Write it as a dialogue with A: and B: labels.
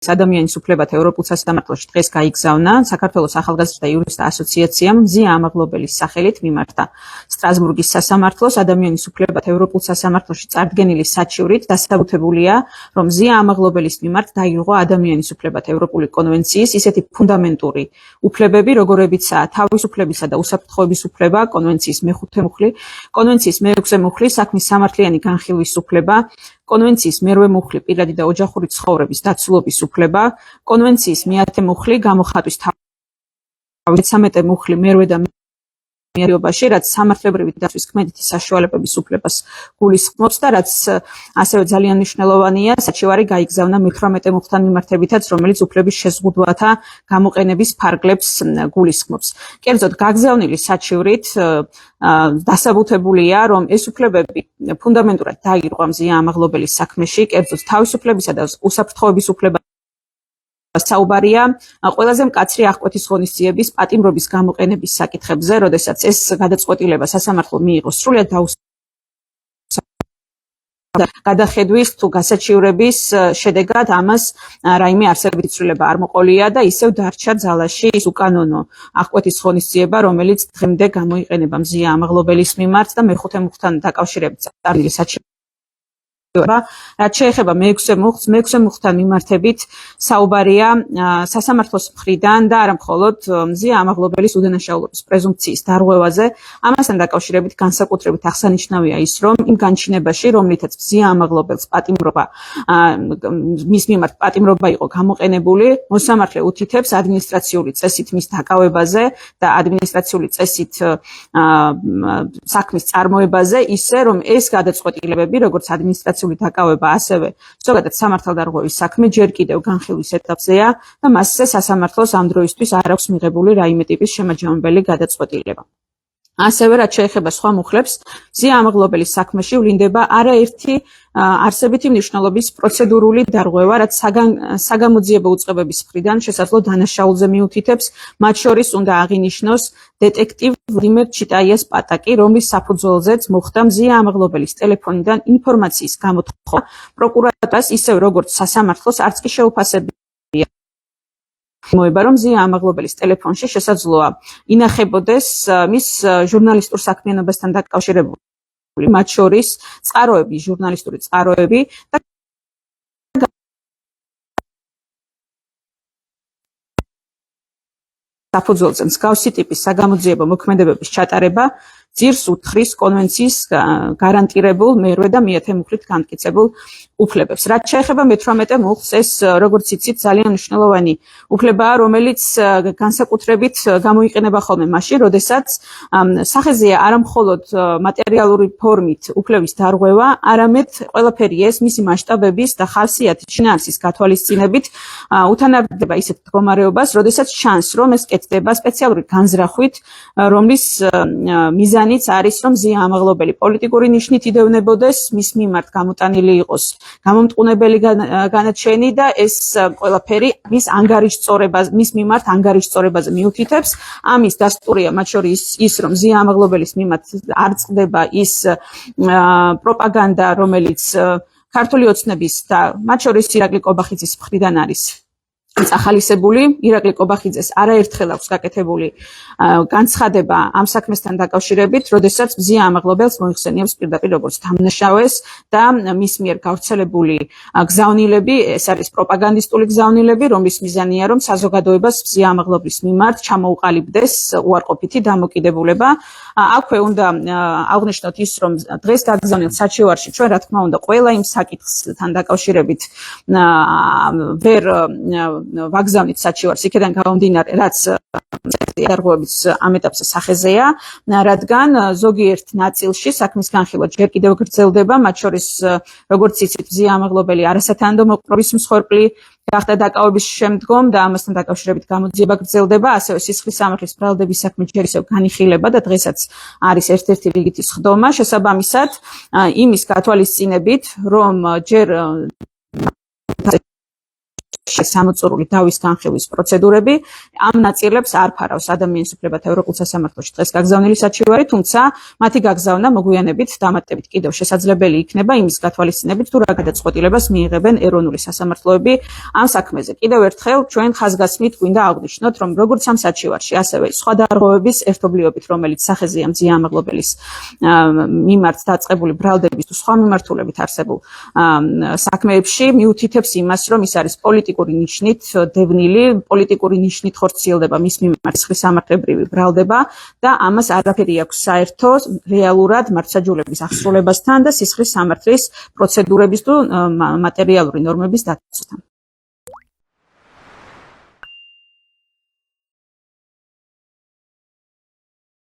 A: ადამიანის უფლებათა ევროპულ სასამართლოში დღეს გაიგზავნა საქართველოს ახალგაზრდა იურისტთა ასოციაციამ მზია ამაღლობელის სახელით მიმართა სტრასბურგის სასამართლოს ადამიანის უფლებათა ევროპულ სასამართლოში წარდგენილი საჩივრით დასაბუთებულია, რომ მზია ამაღლობელის მიმართ დაირღვა ადამიანის უფლებათა ევროპული კონვენციის ისეთი ფუნდამენტური უფლებები, როგორებიცაა თავისუფლებისა და უსაფრთხოების უფლება, კონვენციის მეხუთე მუხლი, კონვენციის მეექვსე მუხლი, საქმის სამართლიანი განხილვის უფლება, კონვენციის მერვე მუხლი პირადი და ოჯახური ცხოვრების დაცულობის უფლება, კონვენციის მეათე მუხლი გამოხატვის თავისუფლება, 13 მუხლი მერვე და მეერობაში, რაც სამართლებრივი დაცვის ქმედითი საშუალებების უფლებას გულისხმობს და რაც ასევე ძალიან მნიშვნელოვანია, საჩივარი გაიგზავნა მე-18 მუხლთან მიმართებითაც, რომელიც უფლების შეზღუდვათა გამოყენების ფარგლებს გულისხმობს. კერძოდ, გაგზავნილი საჩივრით დასაბუთებულია, რომ ეს უფლებები ფუნდამენტურად დაირღვა მზია ამაღლობელის საქმეში, კერძოდ თავისუფლებისა და უსაფრთხოების უფლება საუბარია ყველაზე მკაცრი აღკვეთის ღონისძიების პატიმრობის გამოყენების საკითხებზე, როდესაც ეს გადაწყვეტილება სასამართლო მიიღოს სრულად გადახედვის თუ გასაჩივრების შედეგად ამას რაიმე არსებითი ცვლილება არ მოყოლია და ისევ დარჩა ძალაში ის უკანონო აღკვეთის ღონისძიება, რომელიც დღემდე გამოიყენება მზია ამაღლობელის მიმართ და მე-5 მუხლთან დაკავშირებით წარდგენილი საჩივრის რაც შეეხება მე-6 მუხლთან მიმართებით საუბარია სასამართლოს მხრიდან და არა მხოლოდ მზია ამაღლობელის უდანაშაულობის პრეზუმპციის დარღვევაზე. ამასთან დაკავშირებით განსაკუთრებით აღსანიშნავია ის, რომ იმ განჩინებაში, რომლითაც მზია ამაღლობელს პატიმრობა მის მიმართ პატიმრობა იყო გამოყენებული, მოსამართლე უთითებს ადმინისტრაციული წესით მის დაკავებაზე და ადმინისტრაციული წესით საქმის წარმოებაზე, ისე რომ ეს გადაწყვეტილებები, როგორც ადმინისტრაციული დაკავება, ასევე ზოგადად სამართალდარღვევის საქმე ჯერ კიდევ განხილვის ეტაპზეა და მასზე სასამართლოს ამ დროისთვის არ აქვს მიღებული რაიმე ტიპის შემაჯამებელი გადაწყვეტილება. ასევე, რაც შეეხება სხვა მუხლებს, მზია ამაღლობელის საქმეში ვლინდება არაერთი არსებითი მნიშვნელობის პროცედურული დარღვევა, რაც საგამოძიებო უწყებების მხრიდან შესაძლო დანაშაულზე მიუთითებს, მათ შორის უნდა აღინიშნოს დეტექტივ ვლადიმერ ჩიტაიას პატაკი, რომლის საფუძველზეც მოხდა მზია ამაღლობელის ტელეფონიდან ინფორმაციის გამოთხოვა პროკურატურას, ისევ როგორც სასამართლოს არც კი შეუფასებია მოება, რომ მზია ამაღლობელის ტელეფონში შესაძლოა ინახებოდეს მის ჟურნალისტურ საქმიანობასთან დაკავშირებული, მათ შორის წყაროები, ჟურნალისტური წყაროები და საფუძველზე მსგავსი ტიპის საგამოძიებო მოქმედებების ჩატარება ძირს უთხრის კონვენციის გარანტირებულ მერვე და მეათე მუხლით განმტკიცებულ უფლებებს. რაც შეეხება მე-18 მუხლს, ეს როგორც იცით ძალიან მნიშვნელოვანი უფლებაა, რომელიც განსაკუთრებით გამოიყენება ხოლმე მაშინ, როდესაც სახეზეა არა მხოლოდ მატერიალური ფორმით უფლების დარღვევა, არამედ ყველაფერი ეს მისი მასშტაბების და ხასიათის შინაარსის გათვალისწინებით უთანაბრდება ისეთ მდგომარეობას, როდესაც ჩანს, რომ ეს კეთდება სპეციალური განზრახვით, რომლის მიზანიც არის, რომ მზია ამაღლობელი პოლიტიკური ნიშნით იდევნებოდეს, მის მიმართ გამოტანილი იყოს გამომტყუნებელი განაჩენი და ეს ყველაფერი მის მიმართ ანგარიშწორებაზე მიუთითებს. ამის დასტურია მათ შორის ის, რომ მზია ამაღლობელის მიმართ არ წყდება ის პროპაგანდა, რომელიც ქართული ოცნების და მათ შორის ირაკლი კობახიძის მხრიდან არის წახალისებული. ირაკლი კობახიძეს არაერთხელ აქვს გაკეთებული განცხადება ამ საქმესთან დაკავშირებით, როდესაც მზია ამაღლობელს მოიხსენიებს პირდაპირ როგორც დამნაშავეს და მის მიერ გავრცელებული გზავნილები, ეს არის პროპაგანდისტული გზავნილები, რომლის მიზანია, რომ საზოგადოებას მზია ამაღლობელის მიმართ ჩამოუყალიბდეს უარყოფითი დამოკიდებულება. აქვე უნდა აღვნიშნოთ ის, რომ დღეს გაგზავნილ საჩივარში ჩვენ რა თქმა უნდა ყველა იმ საკითხთან დაკავშირებით ვერ ვაგზავნით საჩივარს იქიდან გამომდინარე, რაც დარღვევების ამ ეტაპზე სახეზეა, რადგან ზოგიერთ ნაწილში საქმის განხილვა ჯერ კიდევ გრძელდება, მათ შორის როგორც იცით, მზია ამაღლობელი არასათანადო მოპყრობის მსხვერპლი გახდა დაკავების შემდგომ და ამასთან დაკავშირებით გამოძიება გრძელდება, ასევე სისხლის სამართლის ბრალდების საქმე ჯერ ისევ განიხილება და დღესაც არის ერთ-ერთი რიგითი სხდომა. შესაბამისად, იმის გათვალისწინებით, რომ ჯერ სამოწურული დავის განხილვის პროცედურები ამ ნაწილებს არ ფარავს ადამიანის უფლებათა ევროპულ სასამართლოში დღეს გაგზავნილი საჩივარი, თუმცა მათი გაგზავნა მოგვიანებით დამატებით კიდევ შესაძლებელი იქნება იმის გათვალისწინებით, თუ რა გადაწყვეტილებას მიიღებენ ეროვნული სასამართლოები ამ საქმეზე. კიდევ ერთხელ ჩვენ ხაზგასმით გვინდა აღვნიშნოთ, რომ როგორც ამ საჩივარში, ასევე სხვა დარღვევების ერთობლიობით, რომელიც სახეზეა მძიმე ამაღლობელის მიმართ დაწყებული ბრალდების თუ სხვა მიმართულებით არსებულ საქმეებში მიუთითებს იმას, რომ ის არის პოლიტიკური ნიშნით დევნილი, პოლიტიკური ნიშნით ხორციელდება მის მიმართ სისხლის სამართლებრივი ბრალდება და ამას არაფერი აქვს საერთო რეალურად მართლმსაჯულების აღსრულებასთან და სისხლის სამართლის პროცედურების თუ მატერიალური ნორმების დაცვასთან.